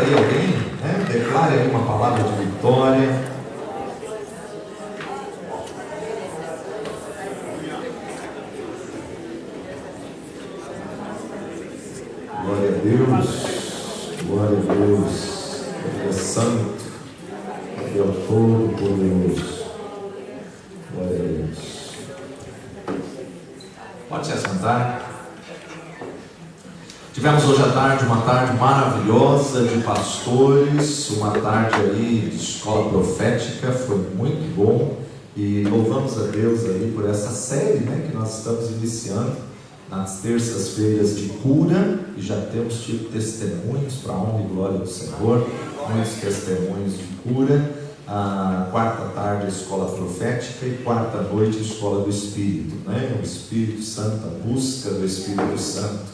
aí alguém, né? Declare aí uma palavra de vitória. Glória a Deus, glória a Deus, Ele é santo, Ele é o Todo-Poderoso. Glória a Deus. Pode se assentar. Tivemos hoje à tarde uma tarde maravilhosa de pastores, uma tarde aí de escola profética, foi muito bom, e louvamos a Deus aí por essa série, né, que nós estamos iniciando nas terças-feiras de cura, e já temos tido testemunhos para a honra e glória do Senhor, muitos testemunhos de cura. A quarta tarde a escola profética e quarta noite a escola do Espírito, né? O Espírito Santo, a busca do Espírito Santo.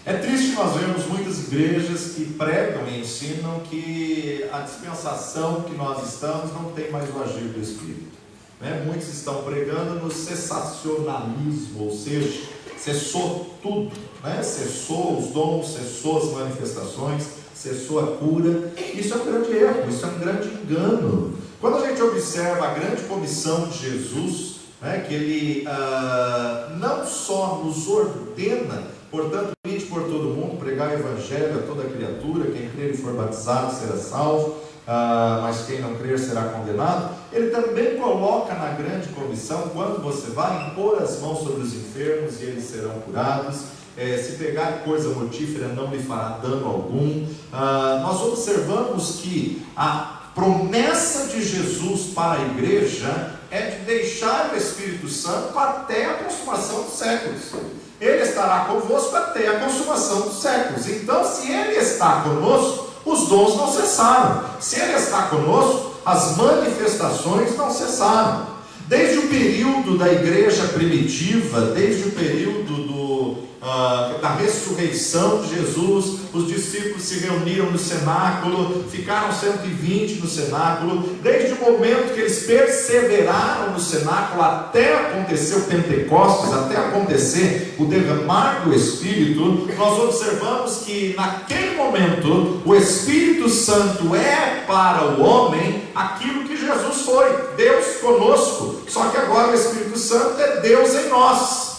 É triste nós vermos muitas igrejas que pregam e ensinam que a dispensação que nós estamos não tem mais o agir do Espírito, né? Muitos estão pregando no cessacionalismo, ou seja, cessou tudo, né? Cessou os dons, cessou as manifestações, cessou a cura. Isso é um grande erro, isso é um grande engano. Quando a gente observa a grande comissão de Jesus, né, que Ele não só nos ordena, portanto, ide por todo mundo, pregar o Evangelho a toda criatura, quem crer e for batizado será salvo, mas quem não crer será condenado. Ele também coloca na grande comissão, quando você vai, impor as mãos sobre os enfermos e eles serão curados. Se pegar coisa mortífera não lhe fará dano algum. Nós observamos que a promessa de Jesus para a igreja é de deixar o Espírito Santo até a consumação dos séculos. Ele estará convosco até a consumação dos séculos. Então, se Ele está conosco, os dons não cessaram. Se Ele está conosco, as manifestações não cessaram. Desde o período da igreja primitiva, desde o período da ressurreição de Jesus, os discípulos se reuniram no cenáculo, ficaram 120 no cenáculo. Desde o momento que eles perseveraram no cenáculo até acontecer o Pentecostes, até acontecer o derramar do Espírito, nós observamos que naquele momento o Espírito Santo é para o homem aquilo que Jesus foi, Deus conosco, só que agora o Espírito Santo é Deus em nós.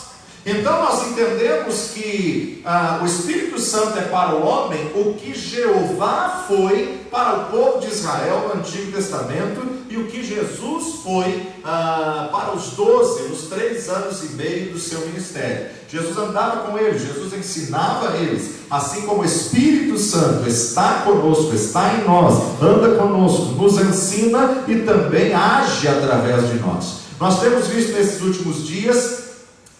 Então nós entendemos que o Espírito Santo é para o homem o que Jeová foi para o povo de Israel no Antigo Testamento, e o que Jesus foi para os 12, nos 3 anos e meio do seu ministério. Jesus andava com eles, Jesus ensinava eles, assim como o Espírito Santo está conosco, está em nós, anda conosco, nos ensina e também age através de nós. Nós temos visto nesses últimos dias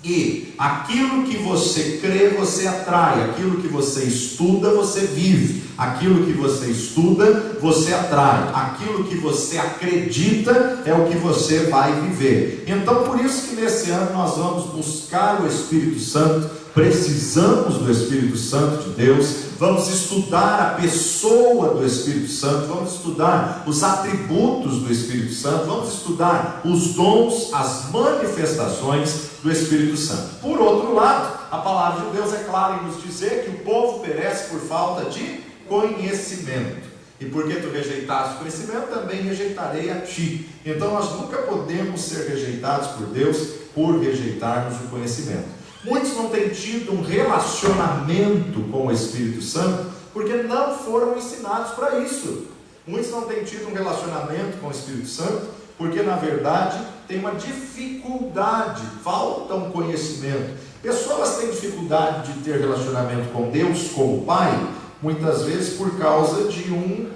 que aquilo que você crê, você atrai. Aquilo que você estuda, você vive. Aquilo que você estuda, você atrai. Aquilo que você acredita é o que você vai viver. Então, por isso que nesse ano nós vamos buscar o Espírito Santo. Precisamos do Espírito Santo de Deus. Vamos estudar a pessoa do Espírito Santo, vamos estudar os atributos do Espírito Santo, vamos estudar os dons, as manifestações do Espírito Santo. Por outro lado, a palavra de Deus é clara em nos dizer que o povo perece por falta de conhecimento. E porque tu rejeitaste o conhecimento, também rejeitarei a ti. Então nós nunca podemos ser rejeitados por Deus por rejeitarmos o conhecimento. Muitos não têm tido um relacionamento com o Espírito Santo porque não foram ensinados para isso. Muitos não têm tido um relacionamento com o Espírito Santo porque, na verdade, tem uma dificuldade, falta um conhecimento. Pessoas têm dificuldade de ter relacionamento com Deus como Pai, muitas vezes por causa de um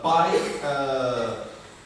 Pai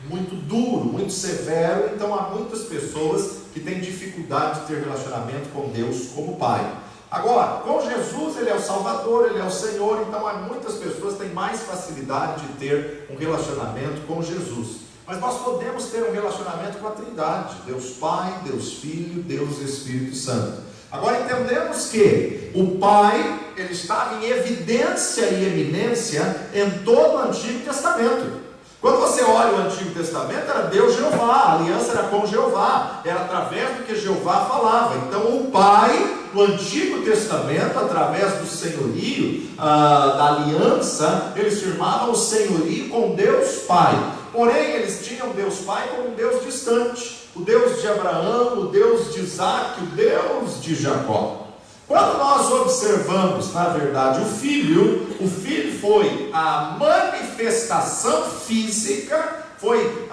muito duro, muito severo. Então há muitas pessoas que têm dificuldade de ter relacionamento com Deus como Pai. Agora, com Jesus, Ele é o Salvador, Ele é o Senhor, então há muitas pessoas que têm mais facilidade de ter um relacionamento com Jesus. Mas nós podemos ter um relacionamento com a Trindade, Deus Pai, Deus Filho, Deus Espírito Santo. Agora entendemos que o Pai, Ele estava em evidência e eminência em todo o Antigo Testamento. Quando você olha o Antigo Testamento, era Deus Jeová, a aliança era com Jeová, era através do que Jeová falava. Então o Pai no Antigo Testamento, através do senhorio, da aliança, eles firmavam o senhorio com Deus Pai. Porém, eles tinham Deus Pai como um Deus distante, o Deus de Abraão, o Deus de Isaac, o Deus de Jacó. Quando nós observamos, na verdade, o Filho foi a manifestação física, foi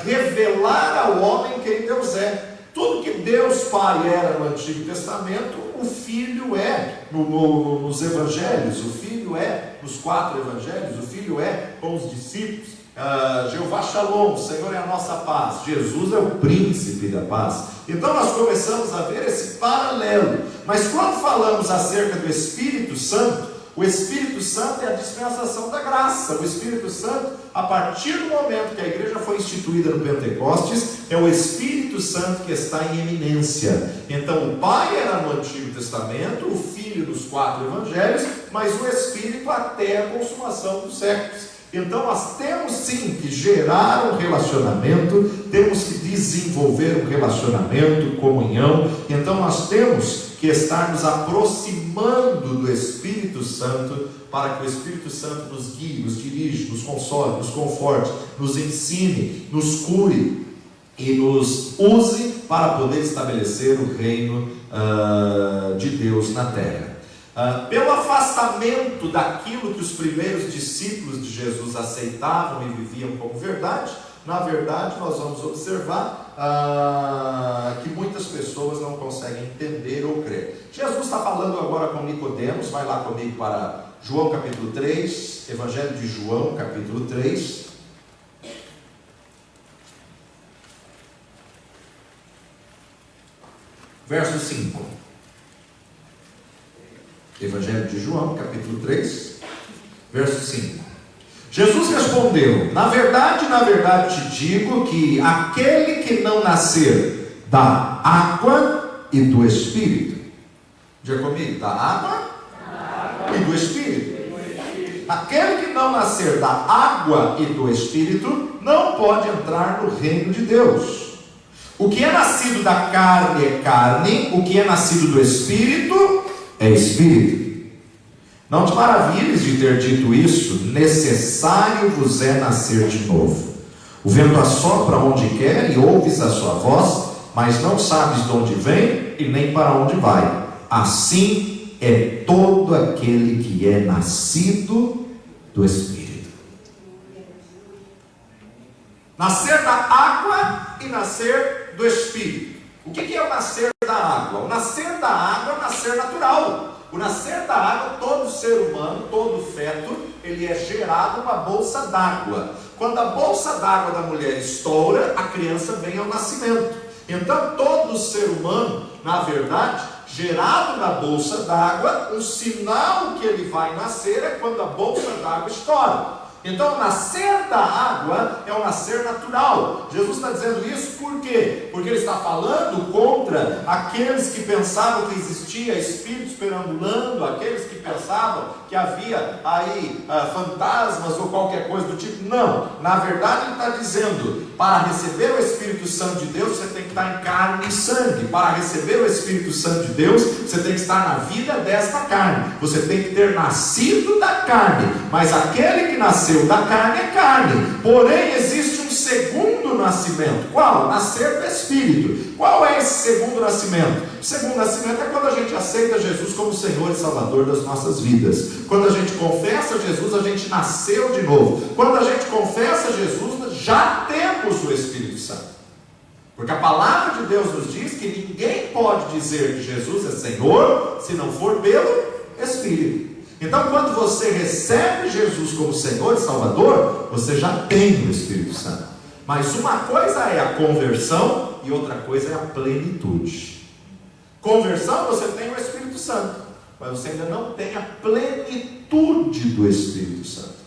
revelar ao homem quem Deus é. Tudo que Deus Pai era no Antigo Testamento, o Filho é nos Evangelhos, o Filho é nos 4 Evangelhos, o Filho é com os discípulos. Jeová Shalom, o Senhor é a nossa paz, Jesus é o príncipe da paz. Então nós começamos a ver esse paralelo. Mas quando falamos acerca do Espírito Santo, o Espírito Santo é a dispensação da graça. O Espírito Santo, a partir do momento que a igreja foi instituída no Pentecostes, é o Espírito Santo que está em eminência. Então o Pai era no Antigo Testamento, o Filho nos 4 Evangelhos, mas o Espírito até a consumação dos séculos. Então nós temos sim que gerar um relacionamento, temos que desenvolver um relacionamento, comunhão. Então nós temos que estar nos aproximando do Espírito Santo, para que o Espírito Santo nos guie, nos dirija, nos console, nos conforte, nos ensine, nos cure e nos use para poder estabelecer o reino de Deus na terra. Pelo afastamento daquilo que os primeiros discípulos de Jesus aceitavam e viviam como verdade, na verdade nós vamos observar que muitas pessoas não conseguem entender ou crer. Jesus está falando agora com Nicodemos. Vai lá comigo para João capítulo 3, Evangelho de João capítulo 3, verso 5. Evangelho de João, capítulo 3, verso 5. Jesus respondeu: na verdade te digo que aquele que não nascer da água e do Espírito, diga comigo, da água e do Espírito. Aquele que não nascer da água e do Espírito não pode entrar no reino de Deus. O que é nascido da carne é carne, o que é nascido do Espírito é Espírito. Não te maravilhes de ter dito isso, necessário vos é nascer de novo. O vento assopra onde quer e ouves a sua voz, mas não sabes de onde vem e nem para onde vai. Assim é todo aquele que é nascido do Espírito. Nascer da água e nascer do Espírito. O que é o nascer da água? O nascer da água é o nascer natural. O nascer da água, todo ser humano, todo feto, ele é gerado numa bolsa d'água. Quando a bolsa d'água da mulher estoura, a criança vem ao nascimento. Então todo ser humano, na verdade, gerado na bolsa d'água, um sinal que ele vai nascer é quando a bolsa d'água estoura. Então, o nascer da água é o nascer natural. Jesus está dizendo isso por quê? Porque ele está falando contra aqueles que pensavam que existia espíritos perambulando, aqueles que pensavam que havia aí fantasmas ou qualquer coisa do tipo. Não, na verdade ele está dizendo: para receber o Espírito Santo de Deus, você tem que estar em carne e sangue. Para receber o Espírito Santo de Deus, você tem que estar na vida desta carne. Você tem que ter nascido da carne. Mas aquele que nasceu da carne é carne. Porém, existe um segundo nascimento. Qual? Nascer do Espírito. Qual é esse segundo nascimento? O segundo nascimento é quando a gente aceita Jesus como Senhor e Salvador das nossas vidas. Quando a gente confessa Jesus, a gente nasceu de novo. Quando a gente confessa Jesus, já temos o Espírito Santo. Porque a palavra de Deus nos diz que ninguém pode dizer que Jesus é Senhor se não for pelo Espírito. Então, quando você recebe Jesus como Senhor e Salvador, você já tem o Espírito Santo. Mas uma coisa é a conversão e outra coisa é a plenitude. Conversão, você tem o Espírito Santo, mas você ainda não tem a plenitude do Espírito Santo.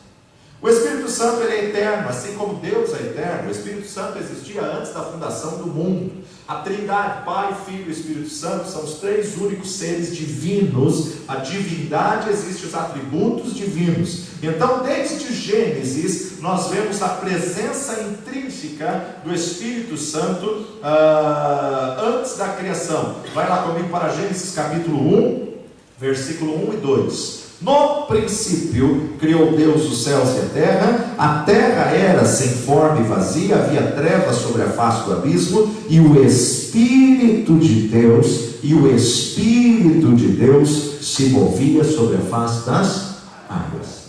O Espírito Santo ele é eterno, assim como Deus é eterno. O Espírito Santo existia antes da fundação do mundo. A Trindade, Pai, Filho e Espírito Santo, são os três únicos seres divinos. A divindade existe os atributos divinos. Então, desde Gênesis, nós vemos a presença intrínseca do Espírito Santo antes da criação. Vai lá comigo para Gênesis capítulo 1, versículo 1 e 2. No princípio, criou Deus os céus e a terra era sem forma e vazia, havia trevas sobre a face do abismo, e o Espírito de Deus se movia sobre a face das águas.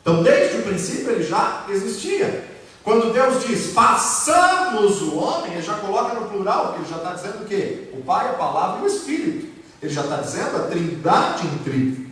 Então, desde o princípio, ele já existia. Quando Deus diz, façamos o homem, ele já coloca no plural, porque ele já está dizendo o quê? O Pai, a Palavra e o Espírito. Ele já está dizendo a trindade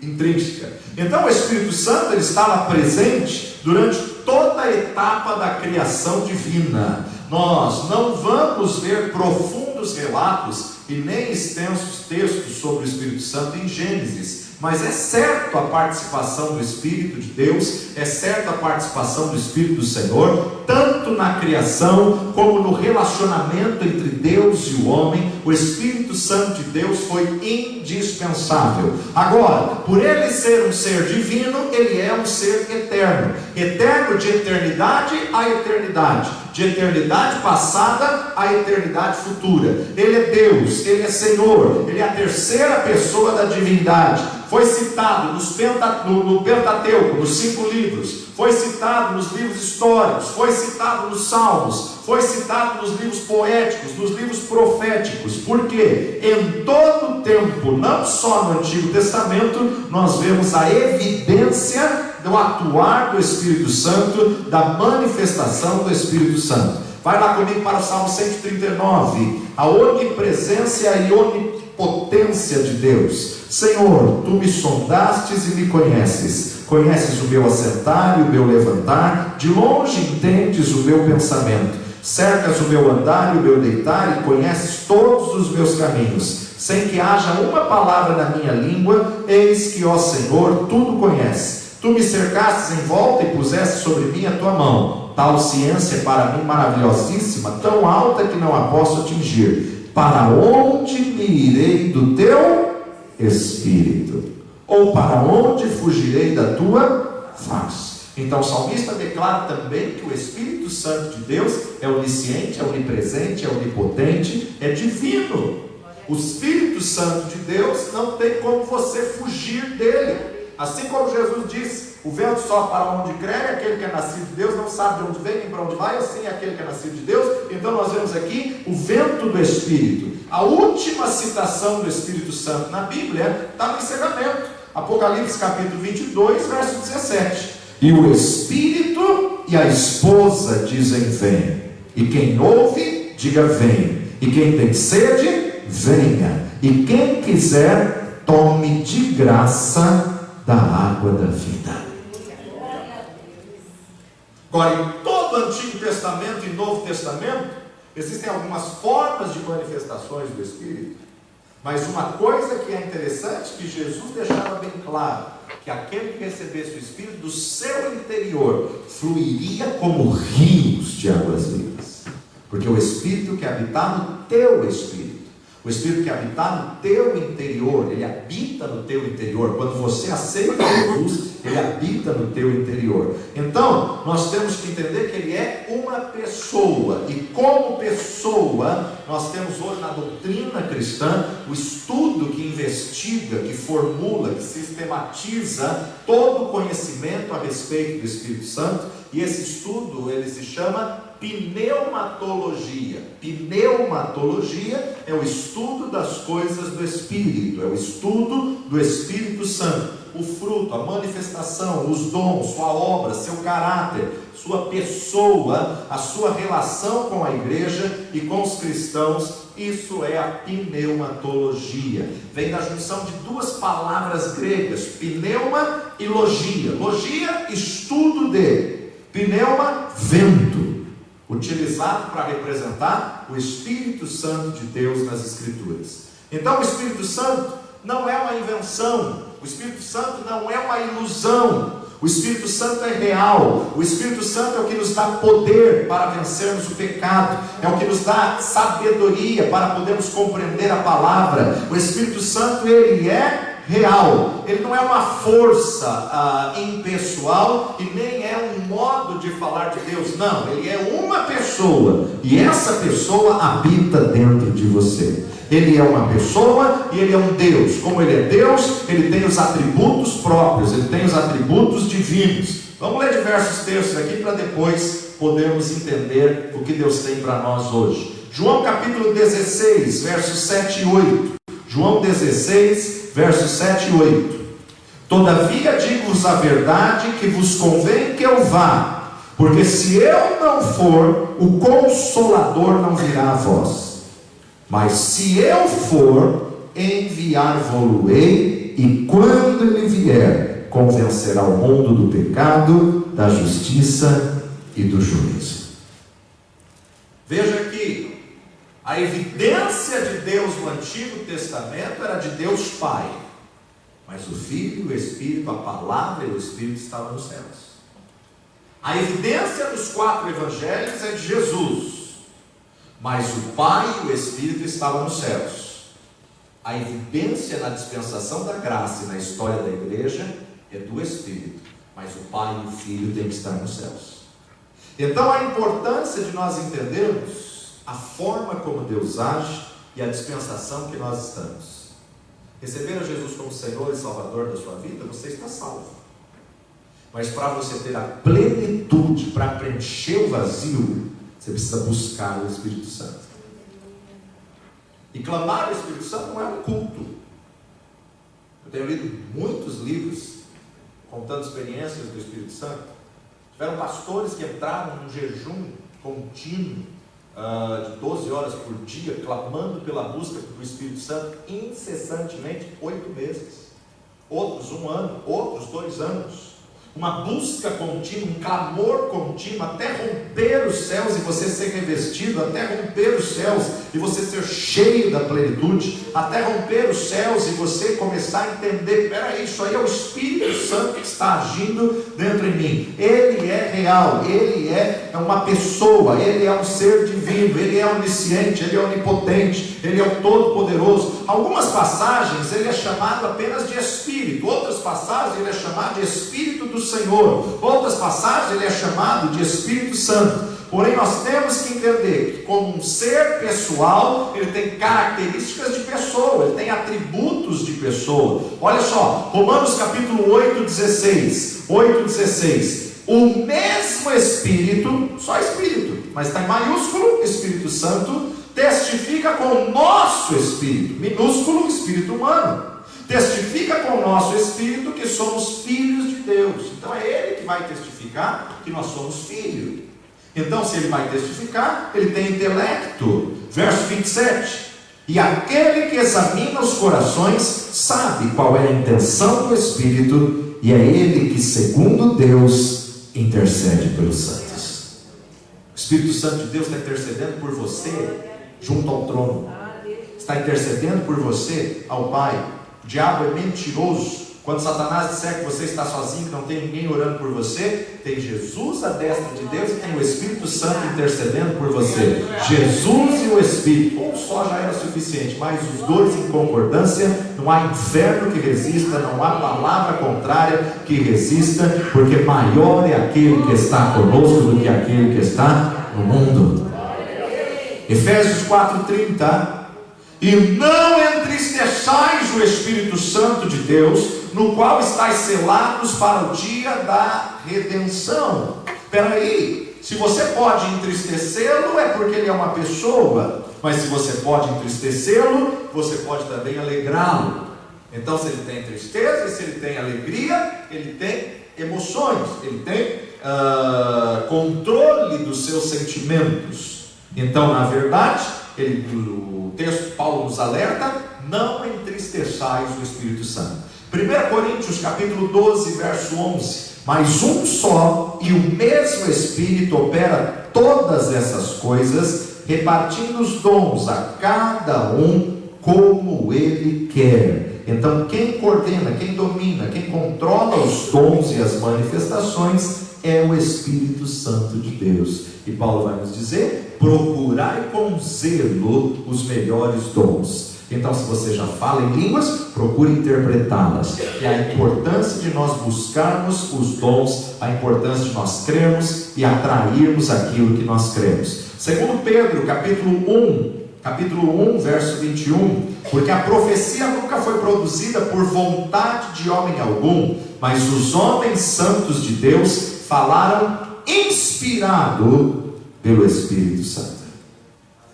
intrínseca. Então o Espírito Santo ele estava presente durante toda a etapa da criação divina. Nós não vamos ver profundos relatos e nem extensos textos sobre o Espírito Santo em Gênesis. Mas é certo a participação do Espírito de Deus, é certa a participação do Espírito do Senhor, tanto na criação como no relacionamento entre Deus e o homem. O Espírito Santo de Deus foi indispensável. Agora, por ele ser um ser divino, ele é um ser eterno. Eterno de eternidade a eternidade, de eternidade passada à eternidade futura. Ele é Deus, ele é Senhor, ele é a terceira pessoa da divindade. Foi citado no Pentateuco, nos 5 livros, foi citado nos livros históricos, foi citado nos Salmos, foi citado nos livros poéticos, nos livros proféticos. Porque em todo o tempo, não só no Antigo Testamento, nós vemos a evidência do atuar do Espírito Santo, da manifestação do Espírito Santo. Vai lá comigo para o Salmo 139, a onipresença e onipotência de Deus. Senhor, tu me sondastes e me conheces o meu assentar e o meu levantar, de longe entendes o meu pensamento, cercas o meu andar e o meu deitar, e conheces todos os meus caminhos, sem que haja uma palavra na minha língua. Eis que, ó Senhor, tudo conheces. Tu me cercastes em volta e puseste sobre mim a tua mão. Tal ciência é para mim maravilhosíssima, tão alta que não a posso atingir. Para onde me irei do teu Espírito? Ou para onde fugirei da tua face? Então o salmista declara também que o Espírito Santo de Deus é onisciente, é onipresente, é onipotente, é divino. O Espírito Santo de Deus não tem como você fugir dele. Assim como Jesus disse, o vento sopra para onde quer, aquele que é nascido de Deus não sabe de onde vem nem para onde vai, assim é aquele que é nascido de Deus. Então nós vemos aqui o vento do Espírito. A última citação do Espírito Santo na Bíblia está no encerramento, Apocalipse capítulo 22, verso 17. E o Espírito e a esposa dizem vem, e quem ouve, diga vem, e quem tem sede, venha, e quem quiser, tome de graça da água da vida. Agora, em todo o Antigo Testamento e Novo Testamento, existem algumas formas de manifestações do Espírito, mas uma coisa que é interessante, que Jesus deixava bem claro, que aquele que recebesse o Espírito do seu interior, fluiria como rios de águas vivas, porque o Espírito que habitar no teu Espírito, o Espírito que habitar no teu interior, ele habita no teu interior. Quando você aceita Jesus, ele habita no teu interior. Então, nós temos que entender que ele é uma pessoa. E como pessoa, nós temos hoje na doutrina cristã, o estudo que investiga, que formula, que sistematiza todo o conhecimento a respeito do Espírito Santo. E esse estudo, ele se chama pneumatologia. Pneumatologia é o estudo das coisas do Espírito, é o estudo do Espírito Santo, o fruto, a manifestação, os dons, sua obra, seu caráter, sua pessoa, a sua relação com a igreja e com os cristãos. Isso é a pneumatologia. Vem da junção de duas palavras gregas, pneuma e logia. Logia, estudo de. Pneuma, vento, utilizado para representar o Espírito Santo de Deus nas Escrituras. Então o Espírito Santo não é uma invenção, o Espírito Santo não é uma ilusão, O Espírito Santo é real. O Espírito Santo é o que nos dá poder para vencermos o pecado. É o que nos dá sabedoria para podermos compreender a palavra. O Espírito Santo, ele é real. Ele não é uma força impessoal e nem é um modo de falar de Deus. Não, ele é uma pessoa. E essa pessoa habita dentro de você. Ele é uma pessoa e ele é um Deus. Como ele é Deus, ele tem os atributos próprios, ele tem os atributos divinos. Vamos ler diversos textos aqui para depois podermos entender o que Deus tem para nós hoje. João capítulo 16, versos 7 e 8. João 16, versos 7 e 8. Todavia digo-vos a verdade, que vos convém que eu vá, porque se eu não for, o Consolador não virá a vós. Mas se eu for, enviar-vos-ei, e quando ele vier, convencerá o mundo do pecado, da justiça e do juízo. Veja aqui, a evidência de Deus no Antigo Testamento era de Deus Pai, mas o Filho, o Espírito, a Palavra e o Espírito estavam nos céus. A evidência dos 4 evangelhos é de Jesus, mas o Pai e o Espírito estavam nos céus. A evidência na dispensação da graça e na história da igreja é do Espírito, mas o Pai e o Filho têm que estar nos céus. Então a importância de nós entendermos a forma como Deus age e a dispensação que nós estamos. Receber a Jesus como Senhor e Salvador da sua vida, você está salvo. Mas para você ter a plenitude, para preencher o vazio, você precisa buscar o Espírito Santo. E clamar o Espírito Santo não é um culto. Eu tenho lido muitos livros contando experiências do Espírito Santo. Tiveram pastores que entraram num jejum contínuo de 12 horas por dia, clamando pela busca do Espírito Santo incessantemente, 8 meses. Outros 1 ano, outros 2 anos. Uma busca contínua, um clamor contínuo, até romper os céus e você ser revestido, até romper os céus e você ser cheio da plenitude, até romper os céus e você começar a entender, peraí, isso aí é o Espírito Santo que está agindo dentro de mim. Ele é real, ele é uma pessoa, ele é um ser divino, ele é onisciente, ele é onipotente, ele é o Todo-Poderoso. Algumas passagens ele é chamado apenas de Espírito, outras passagens ele é chamado de Espírito do Senhor, outras passagens ele é chamado de Espírito Santo. Porém nós temos que entender que como um ser pessoal, ele tem características de pessoa, ele tem atributos de pessoa. Olha só, Romanos capítulo 8:16, o mesmo Espírito, só Espírito, mas está em maiúsculo, Espírito Santo, testifica com o nosso Espírito, minúsculo, Espírito humano, testifica com o nosso Espírito que somos filhos de Deus. Então é Ele que vai testificar que nós somos filhos. Então se Ele vai testificar, Ele tem intelecto. Verso 27, e aquele que examina os corações sabe qual é a intenção do Espírito, e é Ele que segundo Deus intercede pelos santos. O Espírito Santo de Deus está intercedendo por você junto ao trono, está intercedendo por você ao Pai. O diabo é mentiroso. Quando Satanás disser que você está sozinho, que não tem ninguém orando por você, tem Jesus à destra de Deus e tem o Espírito Santo intercedendo por você. Jesus e o Espírito, um só já era suficiente, mas os dois em concordância, não há inferno que resista, não há palavra contrária que resista, porque maior é aquele que está conosco do que aquele que está no mundo. Efésios 4:30, e não entristeçais o Espírito Santo de Deus, no qual estáis selados para o dia da redenção. Espera aí, se você pode entristecê-lo é porque ele é uma pessoa, mas se você pode entristecê-lo, você pode também alegrá-lo. Então se ele tem tristeza, se ele tem alegria, ele tem emoções, ele tem controle dos seus sentimentos. Então na verdade, o texto Paulo nos alerta, não entristeçais o Espírito Santo. 1 Coríntios capítulo 12, verso 11, mas um só e o mesmo Espírito opera todas essas coisas, repartindo os dons a cada um como ele quer. Então quem coordena, quem domina, quem controla os dons e as manifestações é o Espírito Santo de Deus. E Paulo vai nos dizer: procurai com zelo os melhores dons. Então, se você já fala em línguas, procure interpretá-las. E a importância de nós buscarmos os dons, a importância de nós crermos e atrairmos aquilo que nós cremos. Segundo Pedro, capítulo 1, verso 21, porque a profecia nunca foi produzida por vontade de homem algum, mas os homens santos de Deus falaram inspirado pelo Espírito Santo.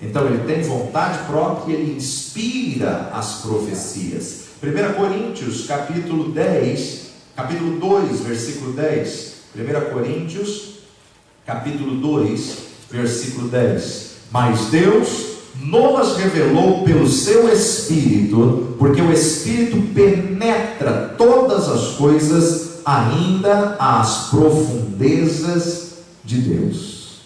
Então ele tem vontade própria e ele inspira as profecias. 1 Coríntios capítulo 2, versículo 10. 1 Coríntios capítulo 2, versículo 10. Mas Deus nos revelou pelo seu Espírito, porque o Espírito penetra todas as coisas, ainda às profundezas de Deus.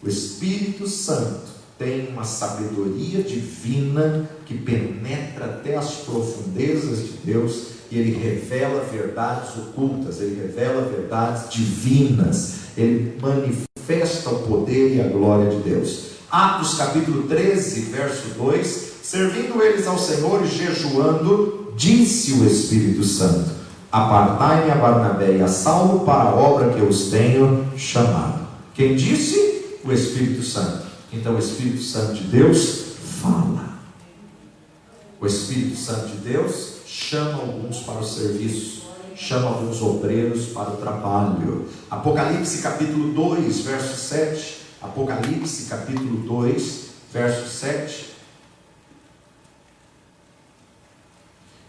O Espírito Santo tem uma sabedoria divina que penetra até as profundezas de Deus, e ele revela verdades ocultas, ele revela verdades divinas, ele manifesta o poder e a glória de Deus. Atos capítulo 13, verso 2: servindo eles ao Senhor e jejuando, disse o Espírito Santo: apartai-me a Barnabé e a Saulo para a obra que eu os tenho chamado. Quem disse? O Espírito Santo. Então o Espírito Santo de Deus fala. O Espírito Santo de Deus chama alguns para o serviço, chama alguns obreiros para o trabalho. Apocalipse capítulo 2, verso 7. Apocalipse capítulo 2, verso 7.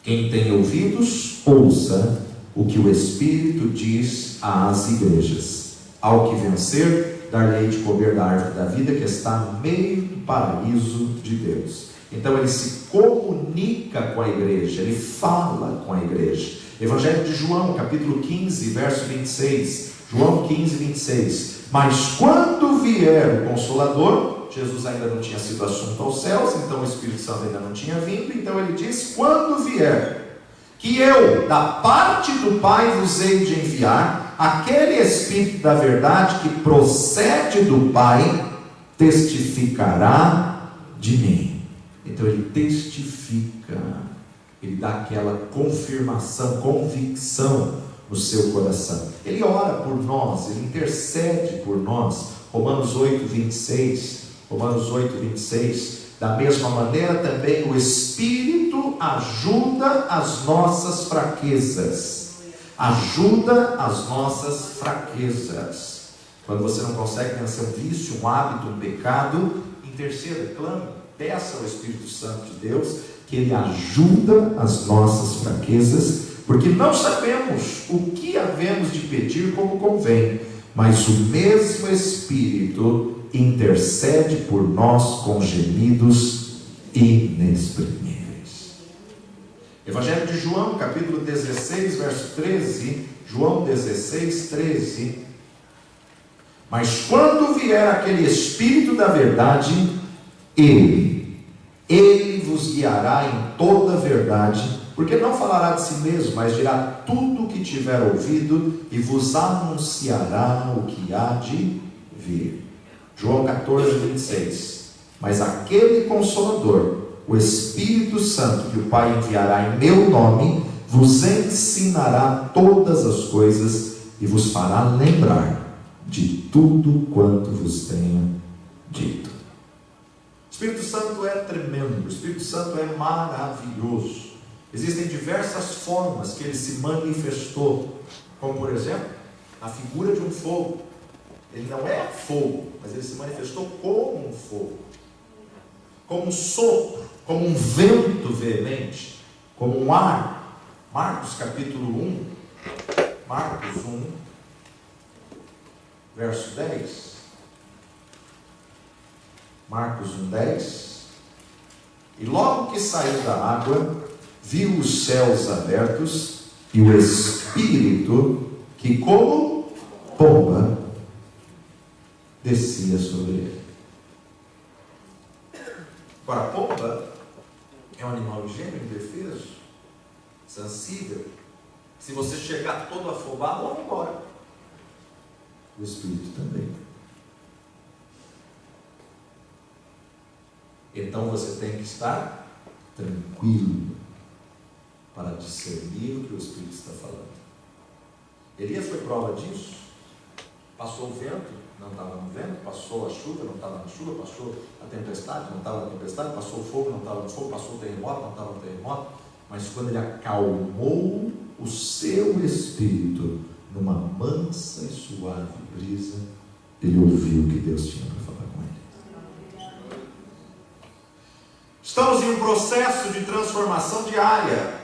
Quem tem ouvidos, ouça o que o Espírito diz às igrejas. Ao que vencer, dar-lhe de comer da árvore da vida que está no meio do paraíso de Deus. Então ele se comunica com a igreja, ele fala com a igreja. Evangelho de João, capítulo 15, verso 26. João 15, 26. Mas quando vier o Consolador, Jesus ainda não tinha sido assunto aos céus, então o Espírito Santo ainda não tinha vindo, então ele diz: quando vier, que eu, da parte do Pai, vos hei de enviar, aquele Espírito da verdade que procede do Pai, testificará de mim. Então ele testifica, ele dá aquela confirmação, convicção no seu coração. Ele ora por nós, ele intercede por nós. Romanos 8, 26. Romanos 8, 26. Da mesma maneira também o Espírito ajuda as nossas fraquezas. Ajuda as nossas fraquezas. Quando você não consegue vencer um vício, um hábito, um pecado, interceda, clame, peça ao Espírito Santo de Deus que ele ajuda as nossas fraquezas, porque não sabemos o que havemos de pedir como convém, mas o mesmo Espírito intercede por nós com gemidos inexprimíveis. Evangelho de João, capítulo 16, verso 13. João 16, 13. Mas quando vier aquele Espírito da verdade, Ele vos guiará em toda a verdade, porque não falará de si mesmo, mas dirá tudo o que tiver ouvido e vos anunciará o que há de vir. João 14, 26. Mas aquele Consolador, o Espírito Santo, que o Pai enviará em meu nome, vos ensinará todas as coisas e vos fará lembrar de tudo quanto vos tenho dito. O Espírito Santo é tremendo, o Espírito Santo é maravilhoso. Existem diversas formas que ele se manifestou, como por exemplo, a figura de um fogo. Ele não é fogo, mas ele se manifestou como um fogo, como um sopro, como um vento veemente, como um ar. Marcos capítulo 1, Marcos 1, verso 10. Marcos 1, 10. E logo que saiu da água, viu os céus abertos e o Espírito que como pomba descia sobre ele. Agora, a pomba é um animal ingênuo, indefeso. sensível. Se você chegar todo afobado, ela vai embora. O Espírito também. Então você tem que estar tranquilo para discernir o que o Espírito está falando. Elias foi prova disso. Passou o vento, não estava no vento. Passou a chuva, não estava na chuva. Passou a tempestade, não estava na tempestade. Passou o fogo, não estava no fogo. Passou o terremoto, não estava no terremoto. Mas quando ele acalmou o seu espírito numa mansa e suave brisa, ele ouviu o que Deus tinha para falar com ele. Estamos em um processo de transformação diária,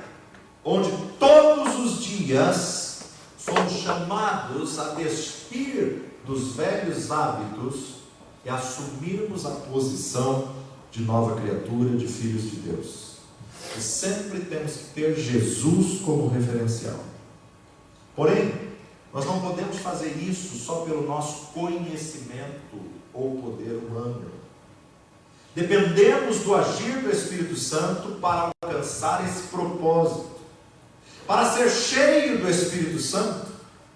onde todos os dias somos chamados a despir dos velhos hábitos e assumirmos a posição de nova criatura, de filhos de Deus. E sempre temos que ter Jesus como referencial. Porém, nós não podemos fazer isso só pelo nosso conhecimento ou poder humano. Dependemos do agir do Espírito Santo para alcançar esse propósito. Para ser cheio do Espírito Santo,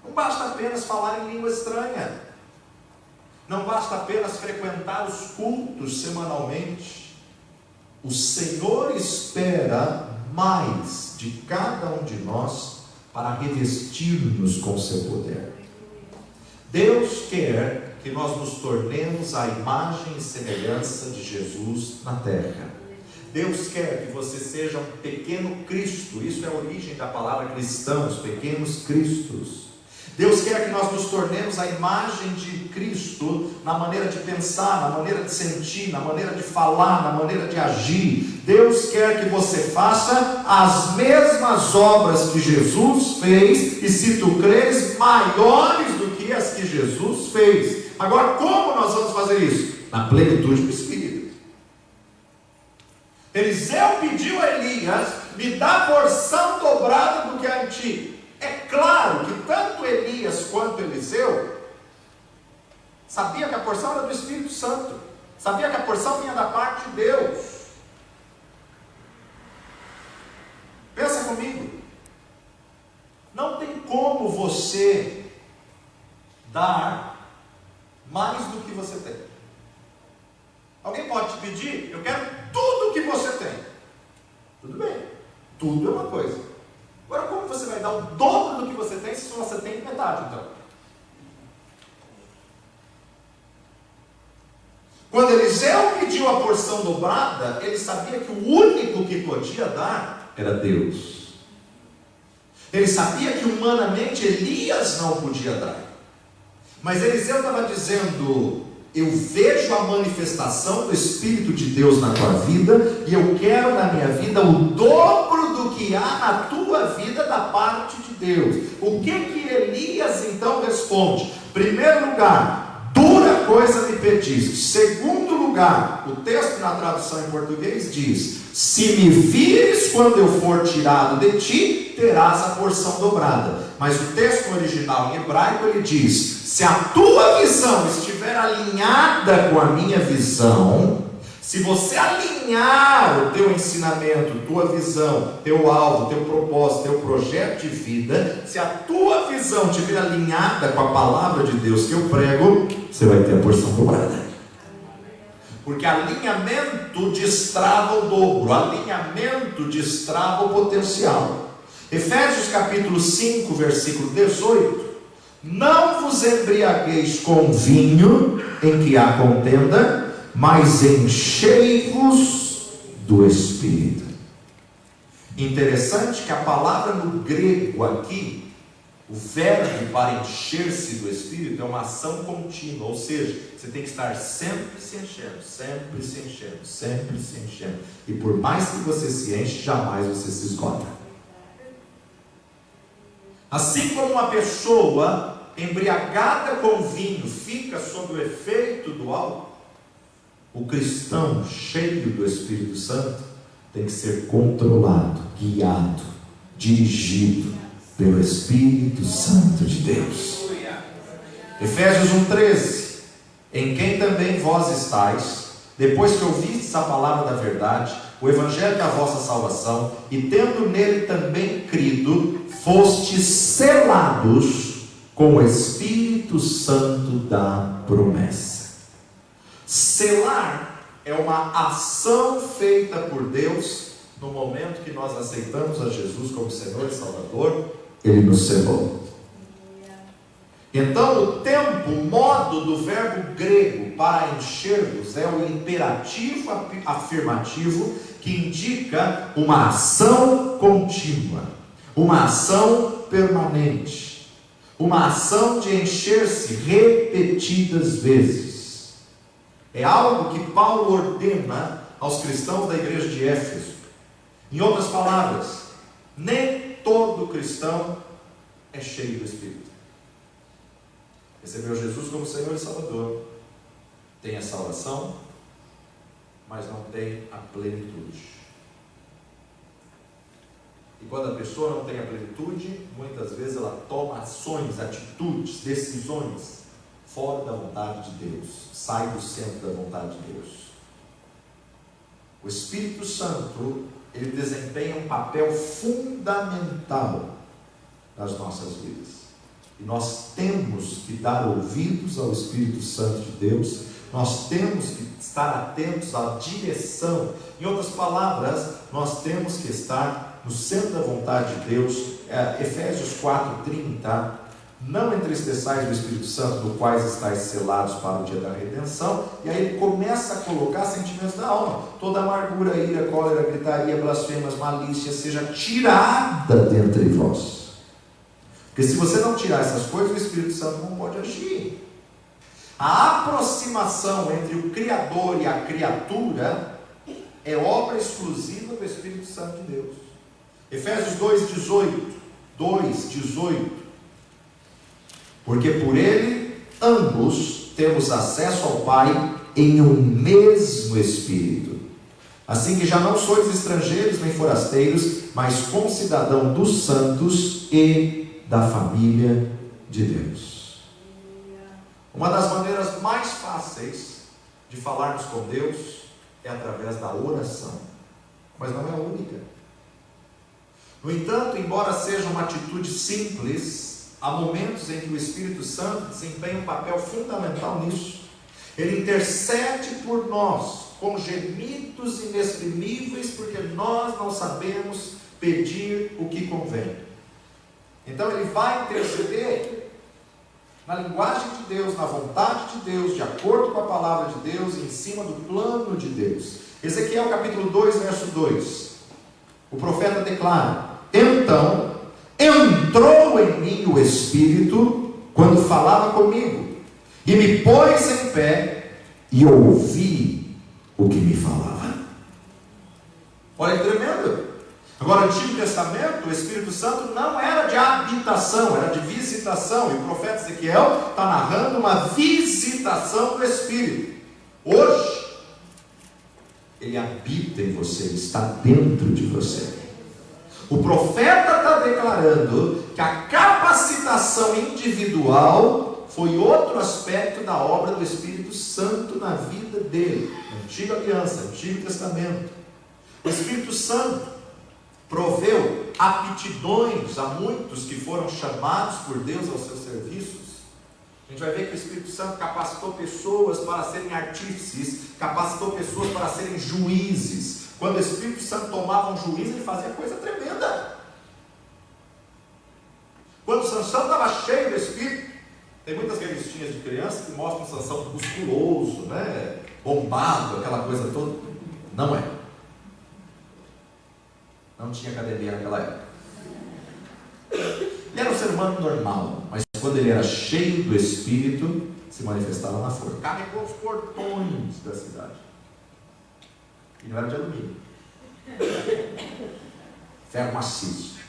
não basta apenas falar em língua estranha. Não basta apenas frequentar os cultos semanalmente. O Senhor espera mais de cada um de nós para revestir-nos com o seu poder. Deus quer que nós nos tornemos a imagem e semelhança de Jesus na terra. Deus quer que você seja um pequeno Cristo. Isso é a origem da palavra cristãos, pequenos cristos. Deus quer que nós nos tornemos a imagem de Cristo na maneira de pensar, na maneira de sentir, na maneira de falar, na maneira de agir. Deus quer que você faça as mesmas obras que Jesus fez, e se tu creres, maiores do que as que Jesus fez. Agora, como nós vamos fazer isso? Na plenitude do Espírito. Eliseu pediu a Elias: me dá porção dobrada do que há em ti. É claro que tanto Elias quanto Eliseu sabia que a porção era do Espírito Santo, sabia que a porção vinha da parte de Deus. Pensa comigo, não tem como você dar mais do que você tem. Alguém pode te pedir: eu quero tudo que você tem. Tudo bem, tudo é uma coisa. Agora, como você vai dar o dobro do que você tem, se você tem metade, então? Quando Eliseu pediu a porção dobrada, ele sabia que o único que podia dar era Deus. Ele sabia que humanamente Elias não podia dar. Mas Eliseu estava dizendo: eu vejo a manifestação do Espírito de Deus na tua vida, e eu quero na minha vida o dobro do que há na tua vida da parte de Deus. O que Elias então responde? Primeiro lugar, dura coisa me pediste. Segundo lugar, o texto na tradução em português diz: se me vires quando eu for tirado de ti, terás a porção dobrada. Mas o texto original em hebraico ele diz: se a tua visão estiver alinhada com a minha visão, se você alinhar o teu ensinamento, tua visão, teu alvo, teu propósito, teu projeto de vida, se a tua visão estiver alinhada com a palavra de Deus que eu prego, você vai ter a porção dobrada. Porque alinhamento destrava o dobro, alinhamento destrava o potencial. Efésios capítulo 5, versículo 18: não vos embriagueis com vinho em que há contenda, mas enchei-vos do Espírito. Interessante que a palavra no grego aqui, o verbo para encher-se do Espírito é uma ação contínua, ou seja, você tem que estar sempre se enchendo, sempre se enchendo, sempre se enchendo. E por mais que você se enche, jamais você se esgota. Assim como uma pessoa embriagada com vinho fica sob o efeito do álcool, o cristão cheio do Espírito Santo tem que ser controlado, guiado, dirigido pelo Espírito Santo de Deus. Efésios 1,13: em quem também vós estáis, depois que ouvistes a palavra da verdade, o evangelho da vossa salvação, e tendo nele também crido, fostes selados com o Espírito Santo da promessa. Selar é uma ação feita por Deus no momento que nós aceitamos a Jesus como Senhor e Salvador. Ele nos selou. Então, o tempo, o modo do verbo grego para encher-vos é o imperativo afirmativo que indica uma ação contínua, uma ação permanente, uma ação de encher-se repetidas vezes. É algo que Paulo ordena aos cristãos da igreja de Éfeso. Em outras palavras, nem todo cristão é cheio do Espírito. Recebeu Jesus como Senhor e Salvador, tem a salvação, mas não tem a plenitude. E quando a pessoa não tem a plenitude, muitas vezes ela toma ações, atitudes, decisões fora da vontade de Deus, sai do centro da vontade de Deus. O Espírito Santo, ele desempenha um papel fundamental nas nossas vidas. E nós temos que dar ouvidos ao Espírito Santo de Deus, nós temos que estar atentos à direção. Em outras palavras, nós temos que estar no centro da vontade de Deus. Efésios 4:30, não entristeçais o Espírito Santo, no quais estáis selados para o dia da redenção. E aí ele começa a colocar sentimentos da alma. Toda amargura, ira, cólera, gritaria, blasfêmias, malícia, seja tirada dentre vós. Porque se você não tirar essas coisas, o Espírito Santo não pode agir. A aproximação entre o Criador e a criatura é obra exclusiva do Espírito Santo de Deus. Efésios 2:18. Porque por ele, ambos, temos acesso ao Pai em um mesmo Espírito. Assim que já não sois estrangeiros nem forasteiros, mas concidadão dos santos e da família de Deus. Uma das maneiras mais fáceis de falarmos com Deus é através da oração, mas não é a única. No entanto, embora seja uma atitude simples, há momentos em que o Espírito Santo desempenha um papel fundamental nisso. Ele intercede por nós com gemidos inexprimíveis, porque nós não sabemos pedir o que convém. Então ele vai interceder na linguagem de Deus, na vontade de Deus, de acordo com a palavra de Deus, em cima do plano de Deus. Ezequiel capítulo 2, verso 2. O profeta declara: então entrou em mim o Espírito quando falava comigo, e me pôs em pé, e ouvi o que me falava. Olha que tremendo. Agora, no Antigo Testamento, o Espírito Santo não era de habitação, era de visitação. E o profeta Ezequiel está narrando uma visitação do Espírito. Hoje, ele habita em você, ele está dentro de você. O profeta está declarando que a capacitação individual foi outro aspecto da obra do Espírito Santo na vida dele. Na Antiga Aliança, Antigo Testamento. O Espírito Santo proveu aptidões a muitos que foram chamados por Deus aos seus serviços. A gente vai ver que o Espírito Santo capacitou pessoas para serem artífices, capacitou pessoas para serem juízes. Quando o Espírito Santo tomava um juízo, ele fazia coisa tremenda. Quando Sansão estava cheio do Espírito, tem muitas revistinhas de criança que mostram Sansão musculoso, né? Bombado, aquela coisa toda. Não é. Não tinha academia naquela época. Ele era um ser humano normal, mas quando ele era cheio do Espírito, se manifestava na força. Carregou os portões da cidade. E não era de alumínio. Ferro maciço.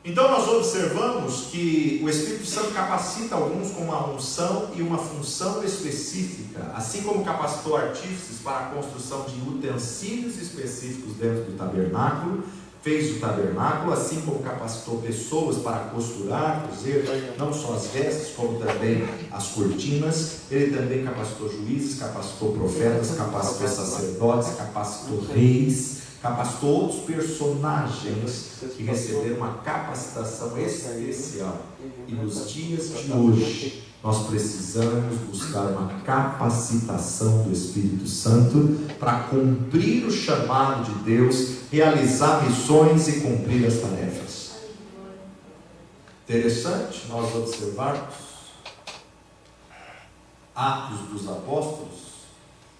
Então nós observamos que o Espírito Santo capacita alguns com uma unção e uma função específica, assim como capacitou artífices para a construção de utensílios específicos dentro do tabernáculo, fez o tabernáculo, assim como capacitou pessoas para costurar, cozer, não só as vestes, como também as cortinas. Ele também capacitou juízes, capacitou profetas, capacitou sacerdotes, capacitou reis, capacitou outros personagens que receberam uma capacitação especial. E nos dias de hoje, nós precisamos buscar uma capacitação do Espírito Santo para cumprir o chamado de Deus, realizar missões e cumprir as tarefas. Interessante nós observarmos Atos dos Apóstolos,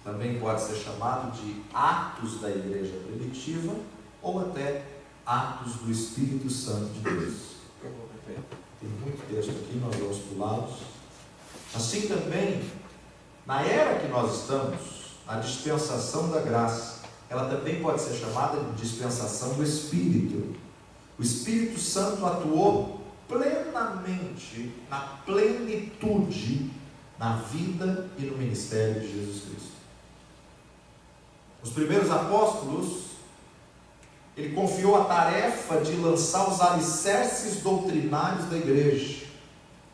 também pode ser chamado de Atos da Igreja Primitiva, ou até Atos do Espírito Santo de Deus. Tem muito texto aqui, nós vamos pulá-los. Assim também, na era que nós estamos, a dispensação da graça, ela também pode ser chamada de dispensação do Espírito. O Espírito Santo atuou plenamente, na plenitude, na vida e no ministério de Jesus Cristo. Os primeiros apóstolos, ele confiou a tarefa de lançar os alicerces doutrinários da igreja,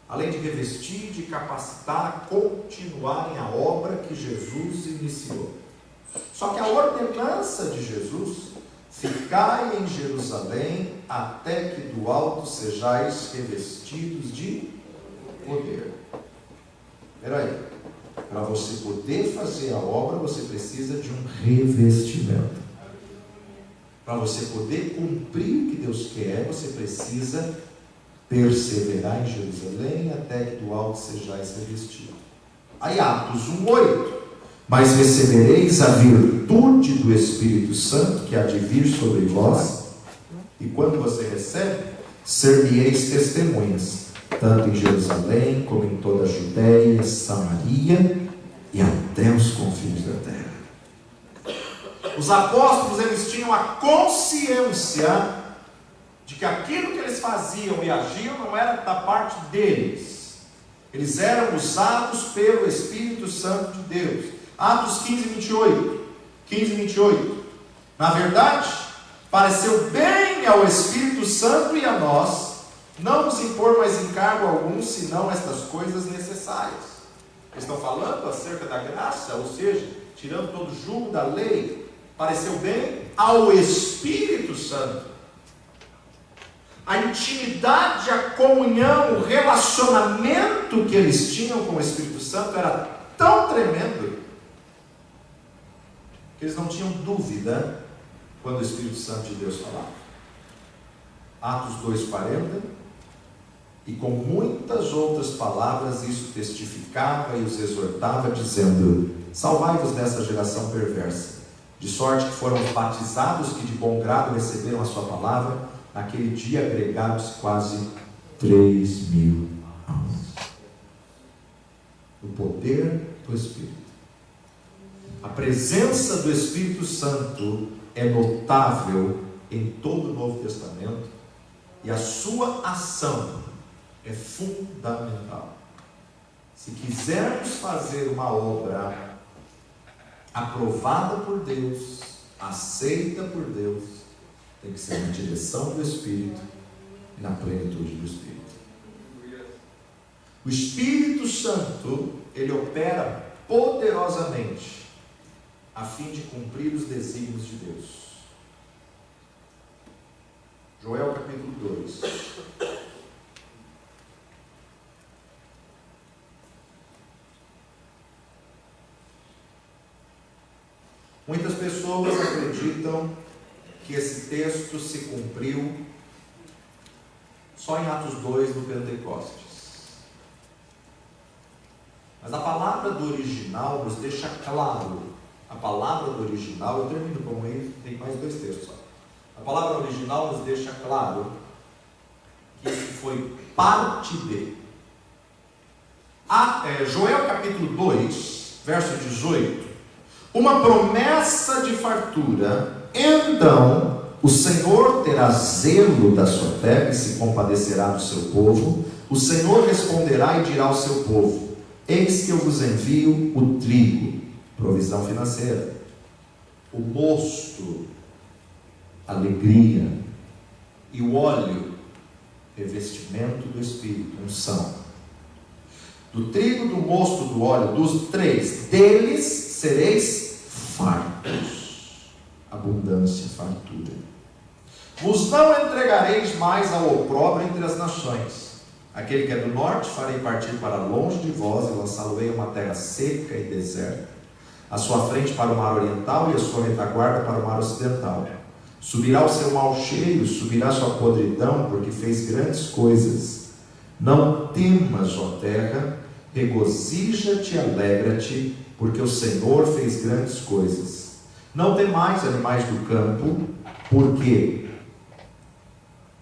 além de revestir, de capacitar a continuarem a obra que Jesus iniciou. Só que a ordenança de Jesus: ficai em Jerusalém até que do alto sejais revestidos de poder. Espera aí, para você poder fazer a obra, você precisa de um revestimento. Para você poder cumprir o que Deus quer, você precisa perseverar em Jerusalém até que do alto sejais revestidos. Aí Atos 1:8: mas recebereis a virtude do Espírito Santo que há de vir sobre vós, e quando você recebe, ser-me-eis testemunhas, tanto em Jerusalém como em toda a Judéia, Samaria e até os confins da terra. Os apóstolos, eles tinham a consciência de que aquilo que eles faziam e agiam não era da parte deles. Eles eram usados pelo Espírito Santo de Deus. Atos 15:28. Na verdade, pareceu bem ao Espírito Santo e a nós não nos impor mais encargo algum, senão estas coisas necessárias. Eles estão falando acerca da graça, ou seja, tirando todo o jugo da lei. Pareceu bem ao Espírito Santo. A intimidade, a comunhão, o relacionamento que eles tinham com o Espírito Santo era tão tremendo que eles não tinham dúvida quando o Espírito Santo de Deus falava. Atos 2:40: e com muitas outras palavras isso testificava e os exortava, dizendo: salvai-vos dessa geração perversa, de sorte que foram batizados que de bom grado receberam a sua palavra. Naquele dia agregaram-se quase 3.000 almas. O poder do Espírito. A presença do Espírito Santo é notável em todo o Novo Testamento, e a sua ação é fundamental. Se quisermos fazer uma obra aprovada por Deus, aceita por Deus, tem que ser na direção do Espírito e na plenitude do Espírito. O Espírito Santo, ele opera poderosamente a fim de cumprir os desígnios de Deus. Joel capítulo 2. Muitas pessoas acreditam que esse texto se cumpriu só em Atos 2 no Pentecostes. Mas a palavra do original nos deixa claro. A palavra do original, eu termino com ele, tem mais 2 textos só. A palavra original nos deixa claro que isso foi parte de. Joel capítulo 2, verso 18. Uma promessa de fartura. Então o Senhor terá zelo da sua terra e se compadecerá do seu povo. O Senhor responderá e dirá ao seu povo: eis que eu vos envio o trigo, provisão financeira, o mosto, alegria, e o óleo, revestimento do Espírito, unção. Do trigo, do mosto, do óleo, dos três, deles sereis fartos. Abundância, fartura. Vos não entregareis mais ao opróbrio entre as nações. Aquele que é do norte farei partir para longe de vós e lançá-lo-ei a uma terra seca e deserta, a sua frente para o mar oriental e a sua retaguarda para o mar ocidental. Subirá o seu mal cheio, subirá a sua podridão, porque fez grandes coisas. Não temas, ó terra, regozija-te e alegra-te, porque o Senhor fez grandes coisas. Não temais, animais do campo, porque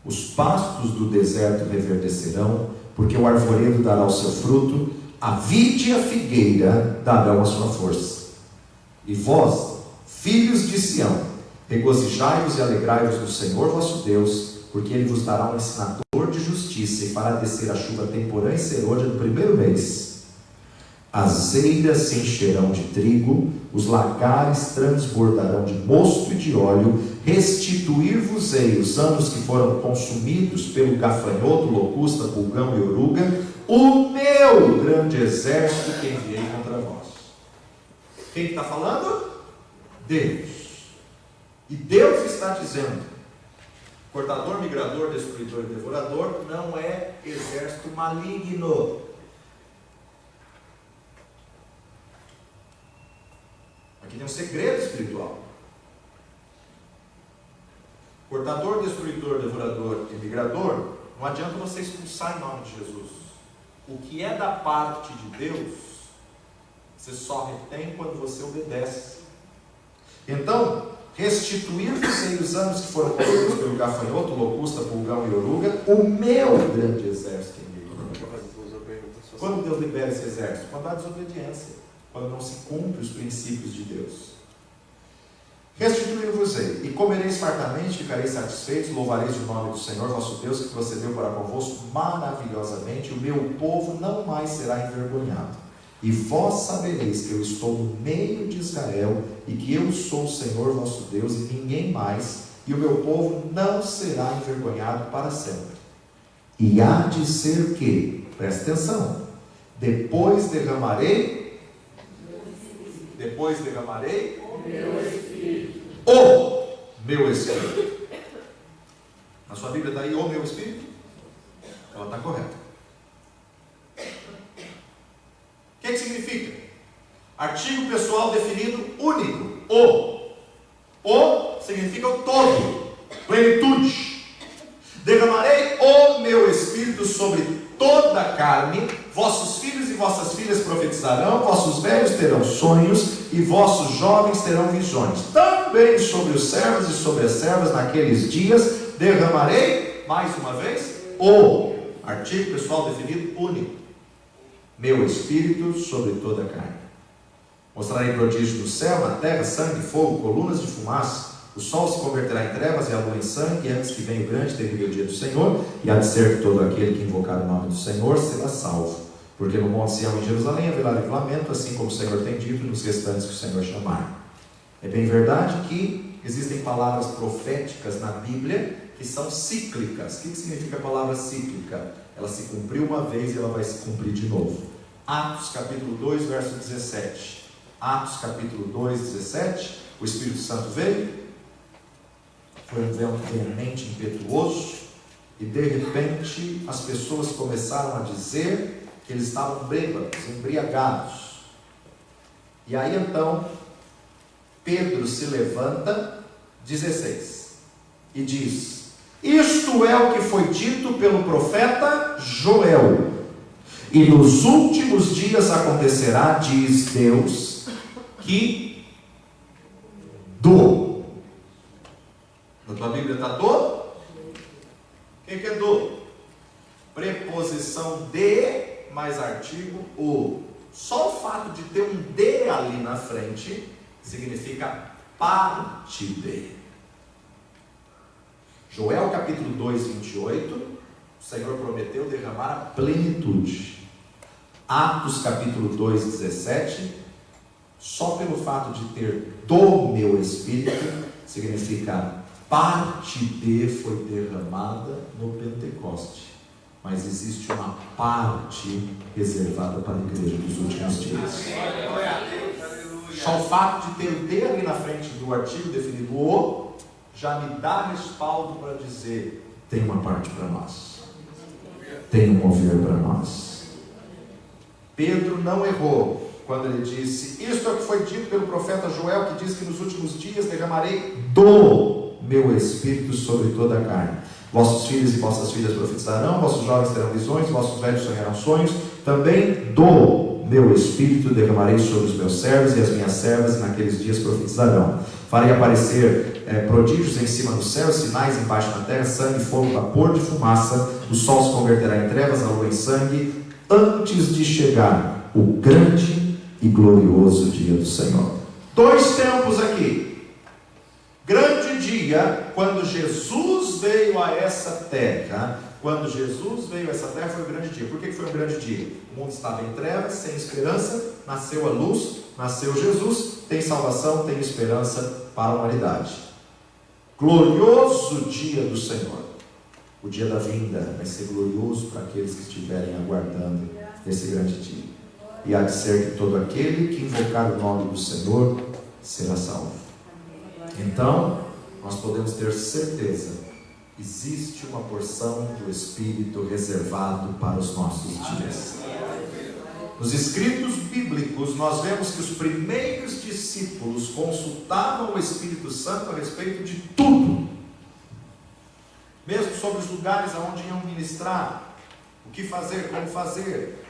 os pastos do deserto reverdecerão, porque o arvoredo dará o seu fruto, a vide e a figueira darão a sua força. E vós, filhos de Sião, regozijai-vos e alegrai-vos no Senhor vosso Deus, porque Ele vos dará um ensinador de justiça, e fará descer a chuva temporã e serôdia no primeiro mês. As eiras se encherão de trigo, os lagares transbordarão de mosto e de óleo. Restituir-vos-ei os anos que foram consumidos pelo gafanhoto, locusta, pulgão e oruga, o meu grande exército que enviei contra vós. Quem está falando? Deus. E Deus está dizendo: cortador, migrador, destruidor e devorador não é exército maligno. Aqui tem um segredo espiritual. Cortador, destruidor, devorador e migrador, não adianta você expulsar em nome de Jesus. O que é da parte de Deus, você só retém quando você obedece. Então, restituir-vos-ei os anos que foram consumidos pelo gafanhoto, locusta, pulgão e oruga, o meu grande exército. Quando Deus libera esse exército? Quando há desobediência, quando não se cumpre os princípios de Deus. Restituir-vos-ei, e comereis fartamente, ficareis satisfeitos, louvareis o nome do Senhor vosso Deus, que procedeu para convosco maravilhosamente, e o meu povo não mais será envergonhado. E vós sabereis que eu estou no meio de Israel, e que eu sou o Senhor vosso Deus, e ninguém mais, e o meu povo não será envergonhado para sempre. E há de ser que, presta atenção, depois derramarei o meu Espírito. Na sua Bíblia está aí o meu Espírito? Ela está correta. O que significa? Artigo pessoal definido único. O significa o todo, plenitude. Derramarei o meu Espírito sobre toda a carne, vossos filhos e vossas filhas profetizarão, vossos velhos terão sonhos, e vossos jovens terão visões. Também sobre os servos e sobre as servas naqueles dias derramarei, mais uma vez, o artigo pessoal definido único, meu Espírito sobre toda a carne. Mostrarei prodígio no céu, na terra, sangue, fogo, colunas de fumaça. O sol se converterá em trevas e a lua em sangue, antes que venha o grande e terrível dia do Senhor, e há de ser que todo aquele que invocar o nome do Senhor será salvo. Porque no monte Sião e em Jerusalém haverá livramento, assim como o Senhor tem dito, nos restantes que o Senhor chamar. É bem verdade que existem palavras proféticas na Bíblia que são cíclicas. O que significa a palavra cíclica? Ela se cumpriu uma vez e ela vai se cumprir de novo. Atos capítulo 2, verso 17. Atos capítulo 2, 17. O Espírito Santo veio, foi um vento veemente, impetuoso, e de repente as pessoas começaram a dizer que eles estavam bêbados, embriagados. E aí então Pedro se levanta, 16, e diz: isto é o que foi dito pelo profeta Joel, e nos últimos dias acontecerá, diz Deus, que na tua Bíblia está do? O que é do? Preposição de mais artigo o. Só o fato de ter um de ali na frente significa parte de. Joel capítulo 2, 28, o Senhor prometeu derramar a plenitude. Atos capítulo 2, 17, só pelo fato de ter do meu Espírito significa parte de foi derramada no Pentecoste, mas existe uma parte reservada para a igreja dos últimos dias. Só o fato de ter o D ali na frente do artigo definido o, já me dá respaldo para dizer, tem uma parte para nós, tem um mover para nós. Pedro não errou quando ele disse, isto é o que foi dito pelo profeta Joel, que diz que nos últimos dias derramarei do meu Espírito sobre toda a carne. Vossos filhos e vossas filhas profetizarão, vossos jovens terão visões, vossos velhos sonharão sonhos. Também do meu Espírito derramarei sobre os meus servos e as minhas servas, e naqueles dias profetizarão. Farei aparecer prodígios em cima do céu, sinais embaixo da terra, sangue, fogo, vapor de fumaça. O sol se converterá em trevas, a lua em sangue, antes de chegar o grande e glorioso dia do Senhor. Dois tempos aqui. Grande dia, quando Jesus veio a essa terra. Quando Jesus veio a essa terra foi um grande dia. Por que foi um grande dia? O mundo estava em trevas, sem esperança, nasceu a luz, nasceu Jesus, tem salvação, tem esperança para a humanidade. Glorioso dia do Senhor. O dia da vinda vai ser glorioso para aqueles que estiverem aguardando esse grande dia. E há de ser que todo aquele que invocar o nome do Senhor será salvo. Então, nós podemos ter certeza, existe uma porção do Espírito reservado para os nossos dias. Nos escritos bíblicos, nós vemos que os primeiros discípulos consultavam o Espírito Santo a respeito de tudo, mesmo sobre os lugares aonde iam ministrar, o que fazer, como fazer.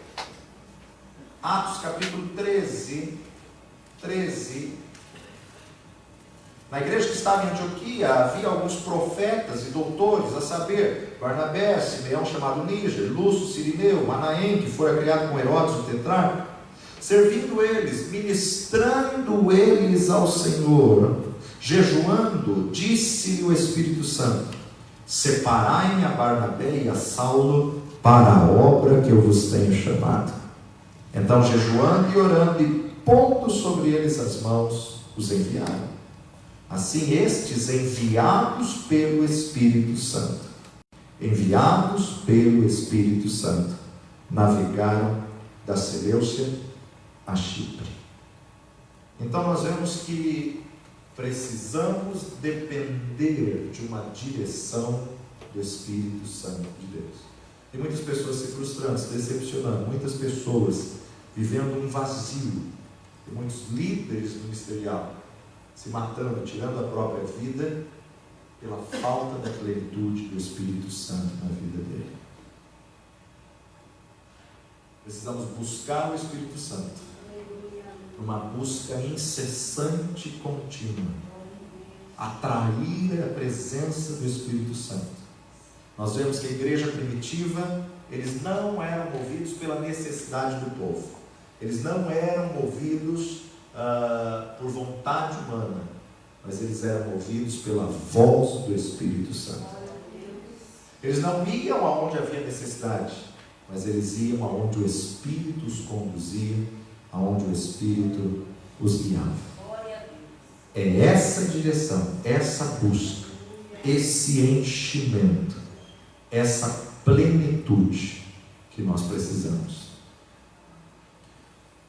Atos capítulo 13. Na igreja que estava em Antioquia, havia alguns profetas e doutores, a saber, Barnabé, Simeão chamado Níger, Lúcio, Cirineu, Manaém, que fora criado com Herodes o tetrarca, servindo eles, ministrando eles ao Senhor, jejuando, disse-lhe o Espírito Santo, separai-me a Barnabé e a Saulo para a obra que eu vos tenho chamado. Então, jejuando e orando e pondo sobre eles as mãos, os enviaram. Assim, estes enviados pelo Espírito Santo, navegaram da Seleucia a Chipre. Então, nós vemos que precisamos depender de uma direção do Espírito Santo de Deus. Tem muitas pessoas se frustrando, se decepcionando, muitas pessoas vivendo um vazio, tem muitos líderes ministeriais se matando, tirando a própria vida pela falta da plenitude do Espírito Santo na vida dele. Precisamos buscar o Espírito Santo, uma busca incessante e contínua, atrair a presença do Espírito Santo. Nós vemos que a igreja primitiva, eles não eram movidos pela necessidade do povo, eles não eram movidos por vontade humana, mas eles eram movidos pela voz do Espírito Santo. Eles não iam aonde havia necessidade, mas eles iam aonde o Espírito os conduzia, aonde o Espírito os guiava. É essa direção, essa busca, esse enchimento, essa plenitude que nós precisamos.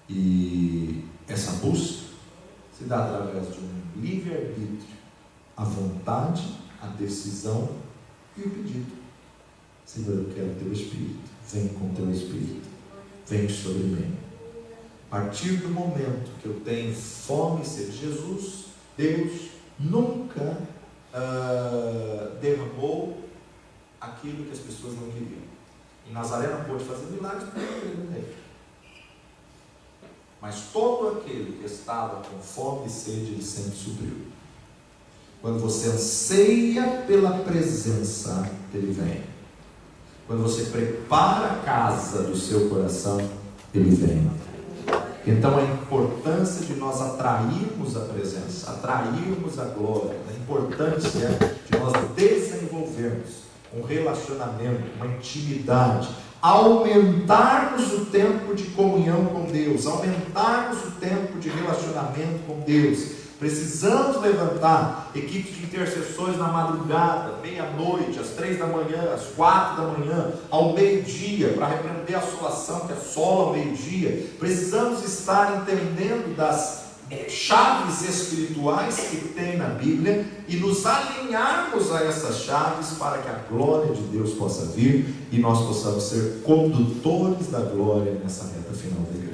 E essa busca se dá através de um livre-arbítrio, a vontade, a decisão e o pedido. Senhor, eu quero o teu Espírito, vem com o teu Espírito, vem sobre mim. A partir do momento que eu tenho fome e sede, Jesus, Deus, nunca derramou aquilo que as pessoas não queriam. Em Nazaré não pôde fazer milagres porque não queria no rei. Mas todo aquele que estava com fome e sede, ele sempre supriu. Quando você anseia pela presença, ele vem. Quando você prepara a casa do seu coração, ele vem. Então a importância de nós atrairmos a presença, atrairmos a glória, a importância de nós desenvolvermos um relacionamento, uma intimidade, aumentarmos o tempo de comunhão com Deus, aumentarmos o tempo de relacionamento com Deus, Precisamos levantar equipes de intercessões na madrugada, meia-noite, às 3 da manhã, às 4 da manhã, ao meio-dia, para repreender a assolação que assola ao meio-dia. Precisamos estar entendendo das chaves espirituais que tem na Bíblia e nos alinharmos a essas chaves para que a glória de Deus possa vir e nós possamos ser condutores da glória nessa reta final da igreja.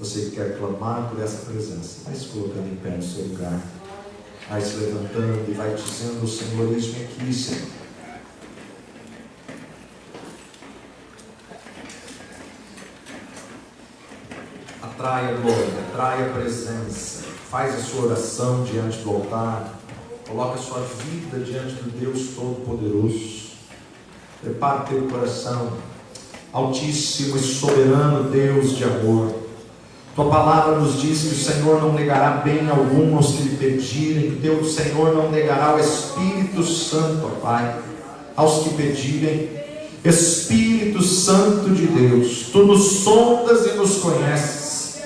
Você que quer clamar por essa presença, vai se colocando em pé no seu lugar, vai se levantando e vai dizendo: Senhor, eis-me aqui, Senhor. Atrai a glória, atrai a presença, faz a sua oração diante do altar, coloca a sua vida diante do Deus Todo-Poderoso, prepara o teu coração. Altíssimo e soberano Deus de amor, tua palavra nos diz que o Senhor não negará bem algum aos que lhe pedirem, que o Senhor não negará o Espírito Santo, ó Pai, aos que pedirem. Espírito Santo de Deus, tu nos sondas e nos conheces,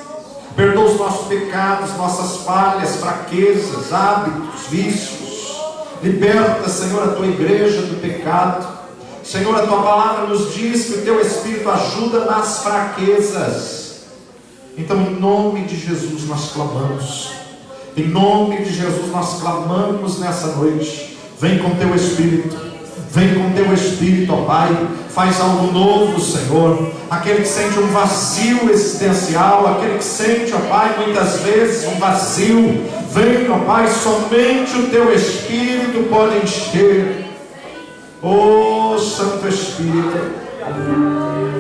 perdoa os nossos pecados, nossas falhas, fraquezas, hábitos, vícios. Liberta, Senhor, a tua igreja do pecado. Senhor, a tua palavra nos diz que o teu Espírito ajuda nas fraquezas. Então, em nome de Jesus nós clamamos, em nome de Jesus nós clamamos nessa noite. Vem com teu Espírito, vem com teu Espírito, ó Pai, faz algo novo, Senhor. Aquele que sente um vazio existencial, aquele que sente, ó Pai, muitas vezes um vazio, vem, ó Pai, somente o teu Espírito pode encher. Oh Santo Espírito,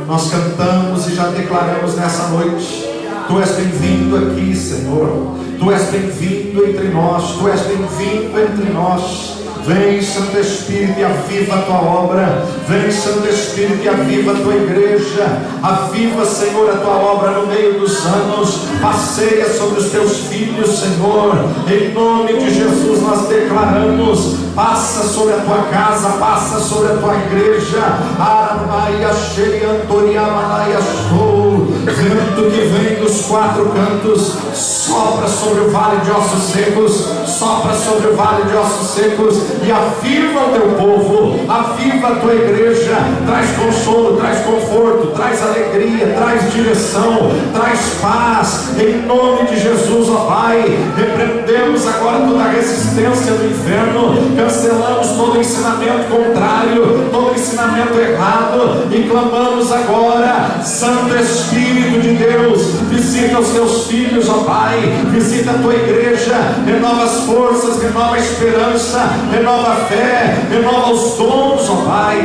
nós cantamos e já declaramos nessa noite: tu és bem-vindo aqui, Senhor. Tu és bem-vindo entre nós. Tu és bem-vindo entre nós. Vem, Santo Espírito, e aviva a tua obra. Vem, Santo Espírito, e aviva a tua igreja. Aviva, Senhor, a tua obra no meio dos anos. Passeia sobre os teus filhos, Senhor. Em nome de Jesus nós declaramos: passa sobre a tua casa, passa sobre a tua igreja. Aramaia cheia, Antoriamanaia show. Vento que vem dos quatro cantos, sopra sobre o vale de ossos secos, sopra sobre o vale de ossos secos, e aviva o teu povo, aviva a tua igreja, traz consolo, traz conforto, traz alegria, traz direção, traz paz, em nome de Jesus, ó Pai. Repreendemos agora toda a resistência do inferno, cancelamos todo ensinamento contrário, todo ensinamento errado, e clamamos agora: Santo Espírito de Deus, visita os teus filhos, ó Pai, visita a tua igreja, renova as forças, renova a esperança, renova a fé, renova os dons, ó Pai.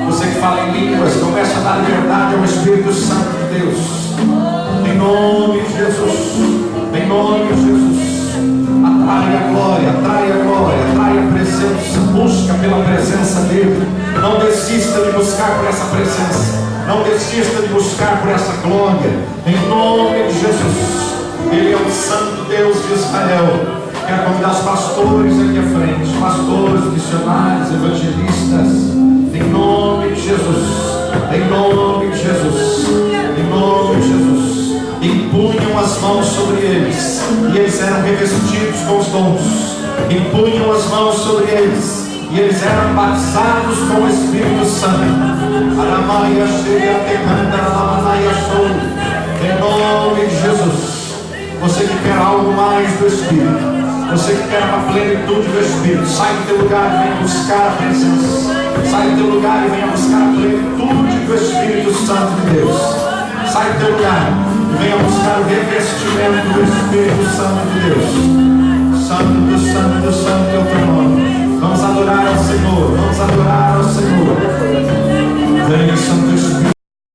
Você que fala em línguas, começa a dar liberdade ao Espírito Santo de Deus, em nome de Jesus, em nome de Jesus. Atrai a glória, atrai a glória, atrai a presença, busca pela presença dele. Não desista de buscar por essa presença, não desista de buscar por essa glória, em nome de Jesus. Ele é o Santo Deus de Israel. Quero convidar os pastores aqui à frente, pastores, missionários, evangelistas, em nome de Jesus, em nome de Jesus, em nome de Jesus. Impunham as mãos sobre eles, e eles eram revestidos com os dons. Impunham as mãos sobre eles, e eles eram batizados com o Espírito Santo. Aramaia cheia, terranda, alamanaia sou. Em nome de Jesus. Você que quer algo mais do Espírito, você que quer uma plenitude do Espírito, sai do teu lugar e venha buscar a presença. Sai do teu lugar e venha buscar a plenitude do Espírito Santo de Deus. Sai do teu lugar e venha buscar o revestimento do Espírito Santo de Deus. Santo, santo, santo,